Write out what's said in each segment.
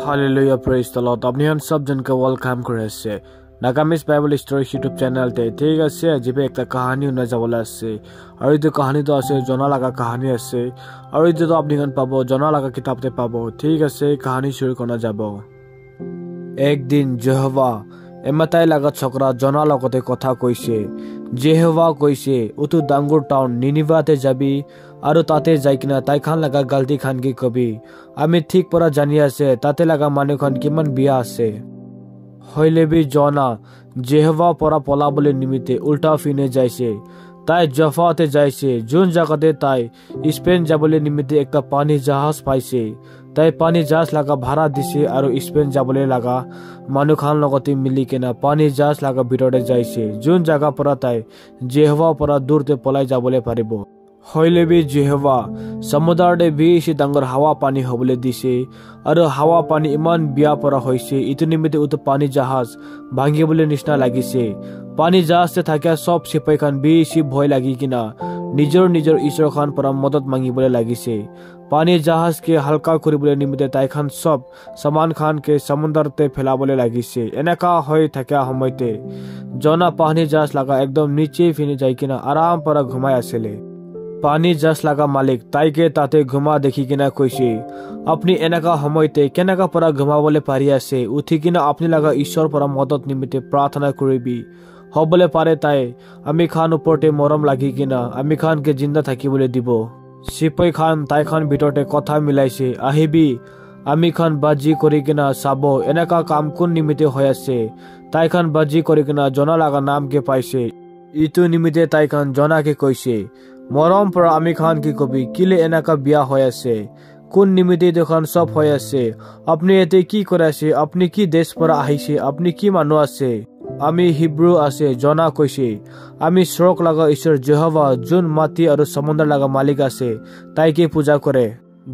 Hallelujah, praise the Lord. Apni han sab jan ka welcome kore ase. Nagamis Bible Story YouTube channel te thik ase jibe ekta kahani una jabola ase. Aru etu kahani to ase jona laga kahani ase. Aru etu to apni han pabo jona laga kitab te pabo. Thik ase kahani shuru kona jabo. Ek din Jehova এমাতাই লাগা ছকরা জনা লগতে কথা কইছে জেহোভা কইছে উতু ডাঙ্গুর town নিনিভাতে যাবি আর তাতে যাই কিনা তাই খান লাগা গলতি খান কি কবি আমি ঠিক পরা জানি আছে তাতে লাগা মানে খান কিমান বিয়া আছে হইলেবি জনা জেহোভা পরা পলা বলে নিমিতে উল্টা ফিনে যাইছে তাই জফাতে যাইছে জুন জায়গাতে তাই স্পেন যাবলে নিমিতে একটা পানি জাহাজ পাইছে তাই পানি জাহাজ লাগা ভাড়া দিছে আর স্পেন যাবলে লাগা মানু খান লগতে মিলি কেনা পানি জাহাজ লাগা ভিতরে যাইছে জুন জায়গা পরা তাই জেহোভা পরা দূরতে পলাই যাবলে পারিব হইলেবি জেহোভা সমুদ্রতে বেশি ডাঙর হাওয়া পানি হবলে দিছে আর হাওয়া পানি ইমান বিয়া পরা হইছে ইতু নিমিতে উত পানি জাহাজ ভাঙিবলে নিষ্ণা লাগিছে পানি জাহাজতে থাকা সব সিপাই খান বেশি ভয় লাগি কিনা নিজর ঈশ্বর খান পরা মদত মাঙ্গিবলে লাগিছে পানি জাহাজ কে হালকা করিবলে নিমিতে তাই খান সব সামান খান কে সমুদ্রতে ফেলাবলে লাগিছে এনেকা হয়ে থাকা সময়তে জনা পানি জাহাজ লাগা একদম নিচে ফিনে যাই কিনা আরাম পরা ঘুমাই আসলে পানি জাহাজ লাগা মালিক তাইকে তাতে ঘুমা দেখি কিনা কইছে আপনি এনেকা সময়তে কেনেকা পরা ঘুমাবলে পারি আছে উঠি কিনা আপনি লাগা ঈশ্বর পরা মদত নিমিতে প্রার্থনা করিবি হবলে পারে তাই আমি খান উপরতে মরম লাগি কিনা আমি খান কে জিন্দা থাকি বলে দিব সিপাই খান তাই খান ভিতরতে কথা মিলাইছে আহিবি আমি খান বাজি করি কিনা চাবো এনেকা কাম কোন নিমিতে হৈ আছে তাই খান বাজি করি কিনা জনা লাগা নাম কে পাইছে ইটো নিমিতে তাই খান জনাকে কইছে মরম পর আমি খান কি কবি কিলে এনেকা বিয়া হৈ আছে কোন নিমিতে দেখান সব হৈ আছে আপনি এতে কি করে আছে আপনি কি দেশ পর আহিছে আপনি কি মানু আছে আমি হিব্রু আছে জনা কইছে আমি শ্রক লাগা ঈশ্বর জেহোভা জুন মাটি আর সমুদ্র লাগা মালিক আছে তাইকে পূজা করে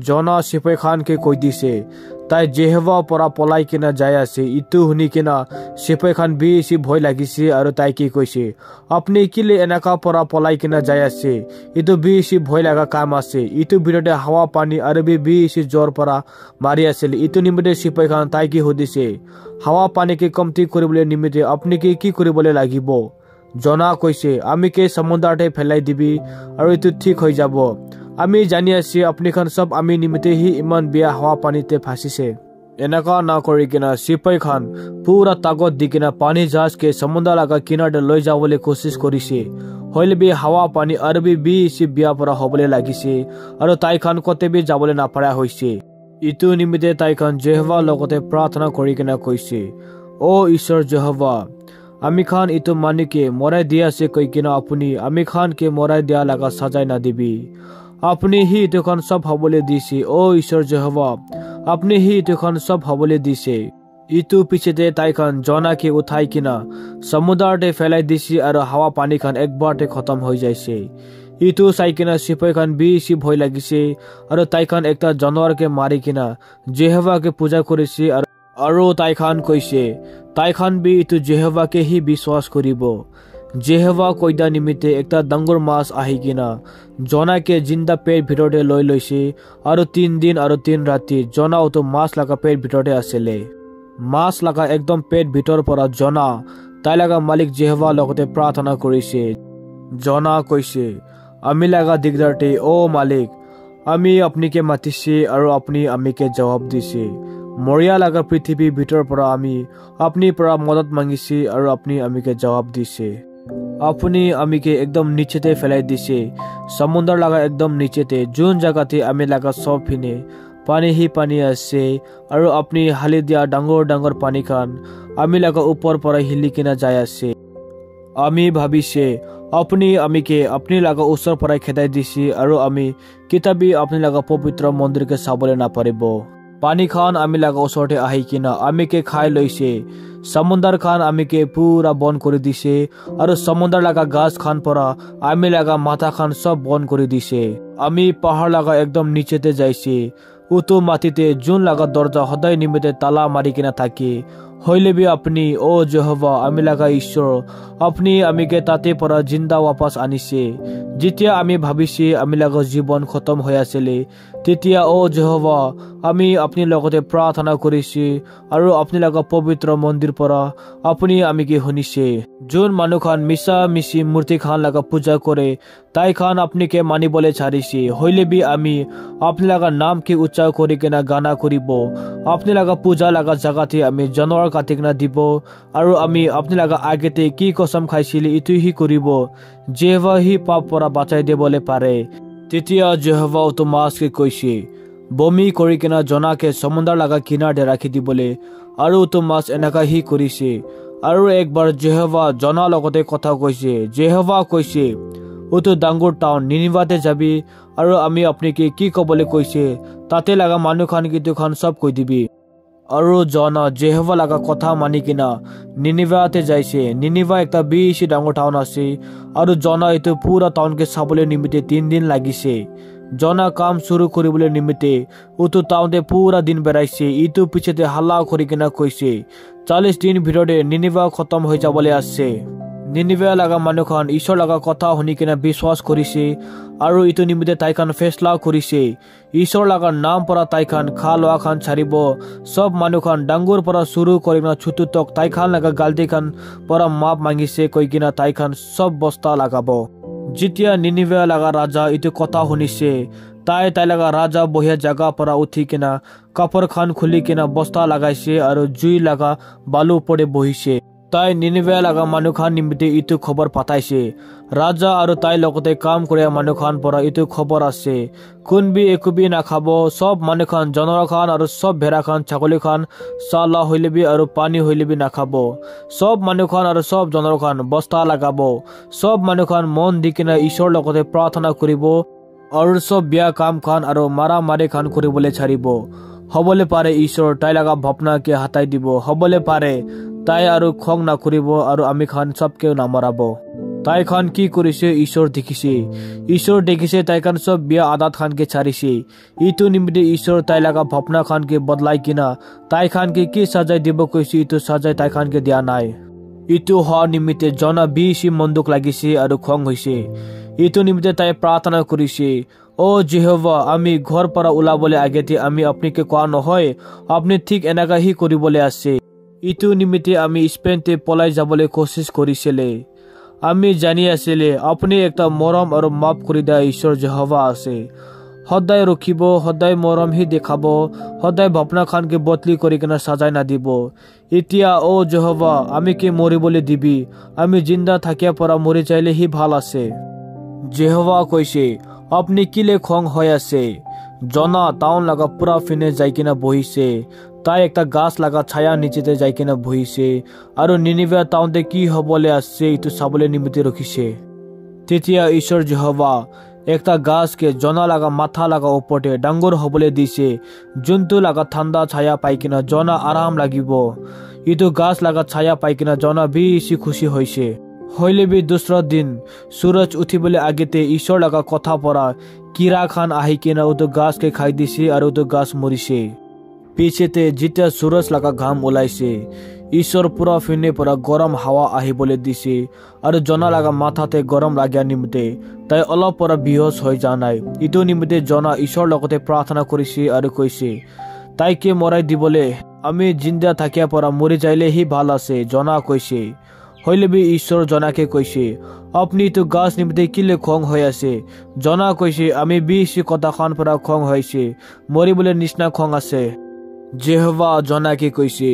জনা সিপাই খান কে কই দিছে তাই জেহোভা পরা পলাই কিনা যায় আছে ইতু শুনি কিনা সিপাই খান বেশি ভয় লাগিছে আর তাই কি কইছে আপনি কিলে এনেকা পরা পলাই কিনা যায় আছে ইতু বেশি ভয় লাগা কাম আছে ইতু বিরতে হাওয়া পানি আর বেশি জোর পরা মারি আছিল ইতু নিমিতে সিপাই খান তাই কি হদিছে হাওয়া পানি কে কমতি করিবলে নিমিতে আপনি কি করিবলে লাগিব জনা কইছে আমি কে সমুদ্রতে ফেলাই দিবি আর ইতু ঠিক হয়ে যাব আমি জানি আছি আপনি খান সব আমি নিমিতে হি ইমান বিয়া হাওয়া পানিতে ফাঁসিছে এনেকা না করি কিনা সিপাই খান পুরা তাগত দি কিনা পানি জাহাজ কে সমুদ্র লাগা কিনারে লৈ যাবলে কোশিশ করিছে হইলে বি হাওয়া পানি আর বেশি বিয়া পরা হবলে লাগিছে আর তাই খান কতে বি যাবলে না পারা হইছে ইতু নিমিতে তাই খান জেহোভা লগতে প্রার্থনা করি কিনা কইছে ও ঈশ্বর জেহোভা আমি খান ইতু মানিকে মরাই দিয়াছে কই কিনা আপনি আমি খান কে মরাই দিয়া লাগা সাজাই না দিবি আপনি হি তখন সব হবলে দিছে ও ঈশ্বর জেহোভা আপনি হি তখন সব হবলে দিছে ইতু পিছেতে তাই খান জনাকে উঠাই কিনা সমুদ্রতে ফেলাই দিছে আর হাওয়া পানি খান একবারতে খতম হয়ে যাইছে ইতু চাই কিনা সিপাই খান বেশি ভয় লাগিছে আর তাই খান একটা জানোয়ারকে মারি কিনা জেহোভাকে পূজা করেছে আর তাই খান কইছে তাই খান বি ইতু জেহোভাকে হি বিশ্বাস করিব জেহোভা কইদা নিমিতে একটা ডাঙ্গর মাছ আহি কিনা জনাকে জিন্দা পেট ভিতরতে লৈ লৈছে আর 3 দিন আর 3 রাতি জনাও তো মাছ লাগা পেট ভিতরতে আসলে মাছ লাগা একদম পেট ভিতর পরা জনা তাই লাগা মালিক জেহোভা লগতে প্রার্থনা করিছে জনা কইছে আমি লাগা দিগদারতে ও মালিক আমি আপনিকে মাতিছে আর আপনি আমিকে জবাব দিছে মরিয়া লাগা পৃথিবী ভিতর পরা আমি আপনি পরা মদত মাঙ্গিছে আর আপনি আমিকে জবাব দিছে আপনি আমিকে একদম নিচেতে ফেলাই দিছে সমুদ্র লাগা একদম নিচেতে জুন জায়গাতে আমি লাগা সব ফিনে পানি হি পানি আছে আর আপনি হালি দিয়া ডাঙর পানি খান আমি লাগা উপর পরা হিলি কিনা যায় আছে আমি ভাবিছে আপনি আমিকে আপনি লাগা ওচৰ পৰাই খেদাই দিছে আৰু আমি কিতাবি আপনি লাগা পবিত্ৰ মন্দিৰকে চাবলে না পাৰিব পানী খান আমি লাগা ওচৰতে আহি কিনা আমিকে খাই লৈছে সমুদ্ৰ খান আমিকে পুৰা বন কৰি দিছে আৰু সমুদ্ৰ লাগা গাছ খান পৰা আমি লাগা মাথা খান সব বন কৰি দিছে আমি পাহাৰ লাগা একদম নিচেতে যাইছে উতু মাটিতে জুন লাগা দরজা সদায় নিমিতে তালা মারি কিনা থাকি হইলেবি আপনি ও জেহোভা আমি লাগা ঈশ্বর আপনি আমিকে তাতে পৰা জিন্দা वापस আনিছে যেতিয়া আমি ভাবিছি আমি লাগা জীবন খতম হৈ আছিলে তেতিয়া ও জেহোভা আমি আপনি লগতে প্ৰাৰ্থনা কৰিছি আৰু আপনি লাগা পবিত্ৰ মন্দিৰ পৰা আপনি আমিকে শুনিছে যোন মানুহখান মিছা মিছি মূৰ্তি খান লাগা পূজা কৰে তাই খান আপনিকে মানিবলে ছাড়িছে হইলেবি আমি আপনি লাগা নাম কি উচ্চাৰ কৰি কেনা গানা কৰিব আপনি লাগা পূজা লাগা জাগাতে আমি জানোৱাৰ কাটিক না দিব আৰু আমি আপনি লাগা আগেতে কি কসম খাইছিলি ইটো হি কৰিব জেহোভা হি পাপ পৰা বাঁচাই দিবলে পাৰে তেতিয়া জেহোভা তোমাসকে কৈছে বমি কৰি কেনা জনাকে সমুদ্ৰ লাগা কিনাৰে ৰাখি দিবলে আৰু তোমাস এনেকা হি কৰিছে আৰু একবাৰ জেহোভা জনা লগতে কথা কৈছে জেহোভা কৈছে ওতো ডাঙৰ টাউন নিনিভাতে যাবি আৰু আমি আপনিকে কি কবলে কৈছে তাতে লাগা মানুহখান কিতুখান সব কৈ দিবি আৰু জনা জেহোভা লাগা কথা মানি কিনা নিনিভাতে যাইছে নিনিভা একটা বেছি ডাঙৰ টাউন আছে আৰু জনা এটো পুৰা টাউনকে চাবলে নিমিতে 3 দিন লাগিছে জনা কাম শুৰু কৰিবলৈ নিমিতে ওতো টাউনতে পুৰা দিন বেৰাইছে ইটো পিছতে হাল্লা কৰি কিনা কৈছে 40 দিন ভিতৰতে নিনিভা খতম হৈ যাবলে আছে নিনিভা লাগা মানুহখান ঈশ্বৰ লাগা কথা শুনি কিনা বিশ্বাস কৰিছে আৰু ইটো নিমিতে তাইখান ফেছলা কৰিছে ঈশ্বৰ লাগা নাম পৰা তাইখান খালোৱা খান ছাৰিব সব মানুহখান ডাঙৰ পৰা শুৰু কৰি কিনা ছুটু তক তাইখান লাগা গালতি খান পৰা মাপ মাগিছে কৈ কিনা তাইখান সব বস্তা লাগাব যেতিয়া নিনিভা লাগা ৰাজা ইটো কথা শুনিছে তাই লাগা ৰাজা বহিয়া জাগা পৰা উঠি কিনা কাপড় খান খুলি কিনা বস্তা লাগাইছে আৰু জুই লাগা বালু পৰে বহিছে তাই নিনিভা লাগা মানুহখান নিমিতে ইটো খবৰ পাঠাইছে ৰাজা আৰু তাই লগতে কাম কৰা মানুহখান পৰা ইটো খবৰ আছে কোনবি একবি নাখাব সব মানুহখান জনৰা খান আৰু সব ভেড়া খান ছাগলী খান চালা হইলেবি আৰু পানী হইলেবি নাখাব সব মানুহখান আৰু সব জনৰা খান বস্তা লাগাব সব মানুহখান মন দি কিনা ঈশ্বৰ লগতে প্ৰাৰ্থনা কৰিব আৰু সব বিয়া কাম খান আৰু মাৰা মাৰি খান কৰিবলৈ ছাড়িব হবলে পাৰে ঈশ্বৰ তাই লাগা ভাৱনাকে হাতাই দিব হবলে পাৰে তাই আৰু খং না কৰিব আৰু আমি খান সবকে নামৰাব তাই খান কি কৰিছে ঈশ্বৰ দেখিছে তাই খান সব বিয়া আদাত খানকে ছাড়িছে ইটো নিমিতে ঈশ্বৰ তাই লাগা ভাৱনা খানকে বদলাই কিনা তাই খানকে কি সাজাই দিব কৈছে ইটো সাজাই তাই খানকে দিয়া নাই ইটো হোৱা নিমিতে জনা বেছি মন্দুক লাগিছে আৰু খং হৈছে ইটো নিমিতে তাই প্ৰাৰ্থনা কৰিছে ও জেহোভা আমি ঘৰ পৰা ওলাবলে আগেতে আমি আপনিকে কোৱা নহয় আপনি ঠিক এনেকা হি কৰিবলে আছে ইটো নিমিতে আমি স্পেনতে পলাই যাবলে কোশিশ কৰিছিলে আমি জানি আছিলে আপনি একটা মৰম আৰু মাফ কৰি দিয়া ঈশ্বৰ জেহোভা আছে সদায় ৰখিব সদায় মৰম হি দেখাব সদায় ভাৱনা খানকে বদলি কৰি কিনা সাজাই না দিব এতিয়া ও জেহোভা আমি কি মৰিবলে দিবি আমি জিন্দা থাকিয়া পৰা মৰি যাইলে হি ভাল আছে জেহোভা কৈছে আপনি কিলে খং হৈ আছে জনা টাউন লাগা পুৰা ফিনে যাই কিনা বহিছে তাই একটা গাছ লাগা ছায়া নিচেতে যাই কিনা বহিছে আৰু নিনিভা টাউনতে কি হবলে আছে ইটো চাবলে নিমিতে ৰখিছে তেতিয়া ঈশ্বৰ জেহোভা একটা গাছকে জনা লাগা মাথা লাগা ওপৰতে ডাঙৰ হবলে দিছে যোনটো লাগা ঠাণ্ডা ছায়া পাই কিনা জনা আৰাম লাগিব ইটো গাছ লাগা ছায়া পাই কিনা জনা বেছি খুশি হৈছে হইলেবি দুসরা দিন সূরজ উঠিবলে আগেতে ঈশ্বৰ লাগা কথা পৰা কিৰা খান আহি কিনা উতো গাছকে খাই দিছে আৰু উতো গাছ মৰিছে পিছতে যেতিয়া সূৰজ লাগা ঘাম ওলাইছে ঈশ্বৰ পুৰা ফিনে পৰা গৰম হাৱা আহিবলে দিছে আৰু জনা লাগা মাথাতে গৰম লাগা নিমিতে তাই অলপ পৰা বিহস হৈ যা নাই ইটো নিমিতে জনা ঈশ্বৰ লগতে প্ৰাৰ্থনা কৰিছে আৰু কৈছে তাইকে মৰাই দিবলে আমি জিন্দা থাকিয়া পৰা মৰি যাইলে হি ভাল আছে জনা কৈছে হইলেবি ঈশ্বৰ জনাকে কৈছে আপনি তো গাছ নিমিতে কিলে খং হৈ আছে জনা কৈছে আমি বেছি কথা খান পৰা খং হৈছে মৰিবলে নিষ্ণা খং আছে জেহোভা জনাকে কৈছে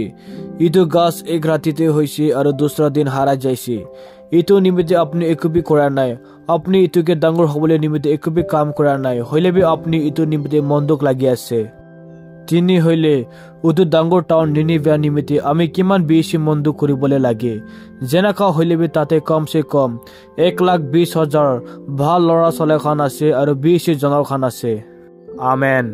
ইটো গাছ এক ৰাতিতে হৈছে আৰু দুসৰা দিন হাৰা যাইছে ইটো নিমিতে আপনি একবি কৰা নাই আপনি ইটোকে ডাঙৰ হবলে নিমিতে একবি কাম কৰা নাই হইলেবি আপনি ইটো নিমিতে মন্দুক লাগি আছে তিনি হইলে উটো ডাঙৰ টাউন নিনিভা নিমিতে আমি কিমান বেছি মন্দুক কৰিবলে লাগে যেনেকা হইলেবি তাতে কমসে কম 1,20,000 ভাল লৰা চলে খান আছে আৰু বেছি জনৰ খান আছে আমেন।